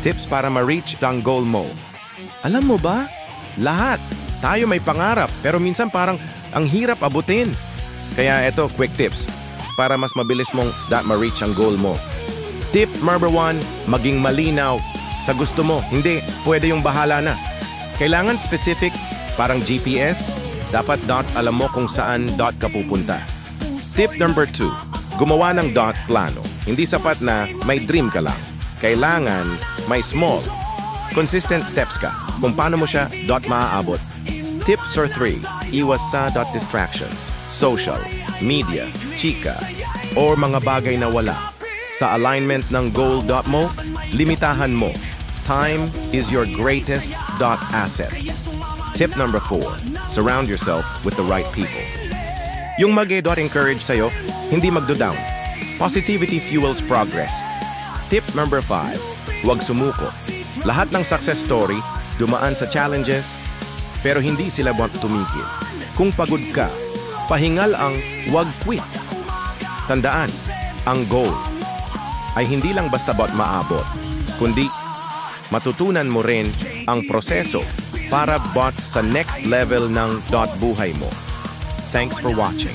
Tips para ma-reach ang goal mo. Alam mo ba? Lahat. Tayo may pangarap, pero minsan parang ang hirap abutin. Kaya eto, quick tips para mas mabilis mong ma-reach ang goal mo. Tip number 1, maging malinaw sa gusto mo. Hindi, pwede yung bahala na. Kailangan specific, parang GPS, dapat alam mo kung saan ka pupunta. Tip number 2, gumawa ng plano. Hindi sapat na may dream ka lang. Kailangan may small, consistent steps ka kung paano mo siya maaabot. Tips 3, iwas sa distractions, social, media, chika, or mga bagay na wala. Sa alignment ng goal mo, limitahan mo. Time is your greatest asset. Tip number 4, surround yourself with the right people. Yung mag-encourage sa'yo, hindi magdo-down. Positivity fuels progress. Tip number 5, huwag sumuko. Lahat ng success story, dumaan sa challenges, pero hindi sila tumigil. Kung pagod ka, pahingal ang huwag quit. Tandaan, ang goal ay hindi lang basta maabot, kundi matutunan mo rin ang proseso para sa next level ng buhay mo. Thanks for watching.